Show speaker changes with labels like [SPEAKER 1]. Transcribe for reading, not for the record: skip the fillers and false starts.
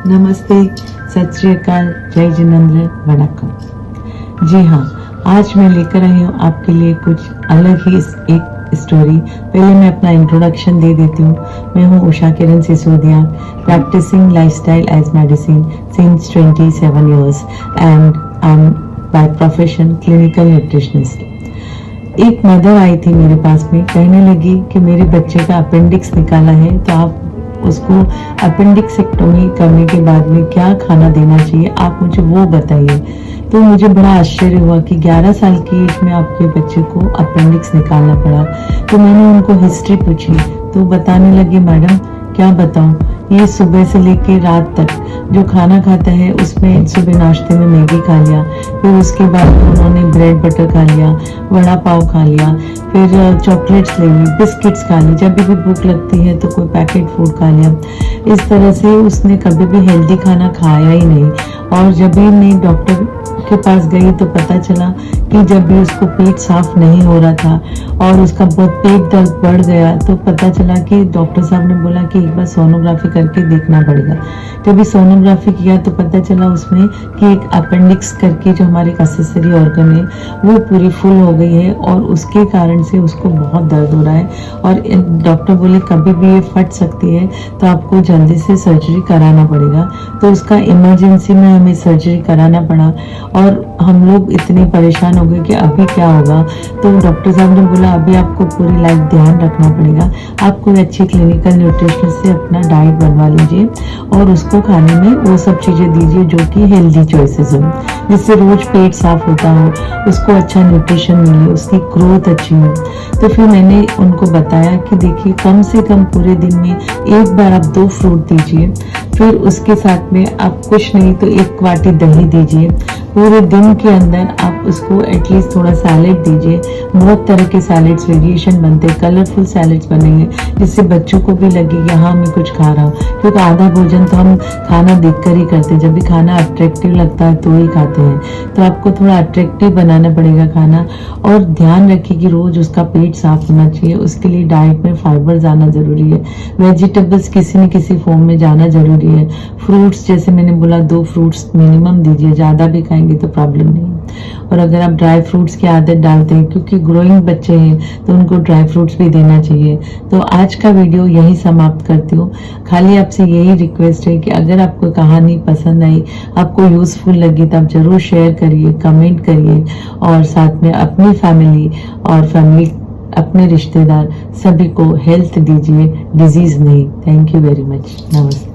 [SPEAKER 1] नमस्ते, सत श्री अकाल, जय जिनेंद्र, वणक्कम। जी हाँ, आज मैं लेकर आई हूँ आपके लिए कुछ अलग ही एक स्टोरी। पहले मैं अपना इंट्रोडक्शन दे देती हूँ। मैं हूँ Usha Kiran Sisodia, practicing lifestyle as medicine since 27 years and I am by profession clinical nutritionist. एक मदर आई थी मेरे पास में, कहने लगी कि मेरे बच्चे का अपेंडिक्स निकाला है, तो आप उसको अपेंडिक्सेक्टोमी करने के बाद में क्या खाना देना चाहिए, आप मुझे वो बताइए। तो मुझे बड़ा आश्चर्य हुआ कि 11 साल की एज में आपके बच्चे को अपेंडिक्स निकालना पड़ा। तो मैंने उनको हिस्ट्री पूछी, तो बताने लगे, मैडम क्या बताऊं, ये सुबह से लेके रात तक जो खाना खाता है उसमें सुबह नाश्ते में मैगी खा लिया, फिर उसके बाद उन्होंने ब्रेड बटर खा लिया, वड़ा पाव खा लिया, फिर चॉकलेट्स ले ली, बिस्किट्स खा ली, जब भी भूख लगती है तो कोई पैकेट फूड खा लिया। इस तरह से उसने कभी भी हेल्दी खाना खाया ही नहीं। और जब भी मैं डॉक्टर के पास गई तो पता चला कि जब भी उसको पेट साफ नहीं हो रहा था और उसका बहुत पेट दर्द बढ़ गया, तो पता चला कि डॉक्टर साहब ने बोला कि एक बार सोनोग्राफी करके देखना पड़ेगा। जब भी सोनोग्राफी किया तो पता चला उसमें कि एक अपेंडिक्स करके जो हमारे एक्सेसरी ऑर्गन है वो पूरी फुल हो गई है और उसके कारण से उसको बहुत दर्द हो रहा है। और डॉक्टर बोले कभी भी ये फट सकती है, तो आपको जल्दी से सर्जरी कराना पड़ेगा। तो उसका इमरजेंसी में हमें सर्जरी कराना पड़ा और हम लोग इतने परेशान हो गए कि अभी क्या होगा। तो डॉक्टर साहब ने बोला अभी आपको पूरी लाइफ ध्यान रखना पड़ेगा, आप कोई अच्छी क्लिनिकल न्यूट्रिशनिस्ट से अपना डाइट बनवा लीजिए और उसको खाने में वो सब चीज़ें दीजिए जो कि हेल्दी चॉइसेस हो, जिससे रोज पेट साफ होता हो, उसको अच्छा न्यूट्रिशन मिले, उसकी ग्रोथ अच्छी हो। तो फिर मैंने उनको बताया कि देखिए कम से कम पूरे दिन में एक बार आप 2 फ्रूट दीजिए, फिर उसके साथ में आप कुछ नहीं तो 1 वाटी दही दीजिए। पूरे दिन के अंदर आप उसको एटलीस्ट थोड़ा सैलेड दीजिए। बहुत तरह के सैलेड्स वेरिएशन बनते हैं, कलरफुल सैलेड्स बनेंगे जिससे बच्चों को भी लगे कि हाँ मैं कुछ खा रहा हूँ, क्योंकि आधा भोजन तो हम खाना देखकर ही करते हैं। जब भी खाना अट्रैक्टिव लगता है तो ही खाते हैं। तो आपको थोड़ा अट्रैक्टिव बनाना पड़ेगा खाना। और ध्यान रखिए कि रोज उसका पेट साफ होना चाहिए। उसके लिए डाइट में फाइबर जाना जरूरी है, वेजिटेबल्स किसी न किसी फॉर्म में जाना जरूरी है। फ्रूट्स जैसे मैंने बोला 2 फ्रूट्स मिनिमम दीजिए, ज़्यादा भी खाएंगे तो प्रॉब्लम नहीं। और अगर आप ड्राई फ्रूट्स की आदत डालते हैं, क्योंकि ग्रोइंग बच्चे हैं तो उनको ड्राई फ्रूट्स भी देना चाहिए। तो आज का वीडियो यही समाप्त करती हूँ। खाली आपसे यही रिक्वेस्ट है कि अगर आपको कहानी पसंद आई, आपको यूजफुल लगी, तो आप जरूर शेयर करिए, कमेंट करिए और साथ में अपनी फैमिली अपने रिश्तेदार सभी को हेल्थ दीजिए, डिजीज नहीं। Thank you very much. नमस्ते।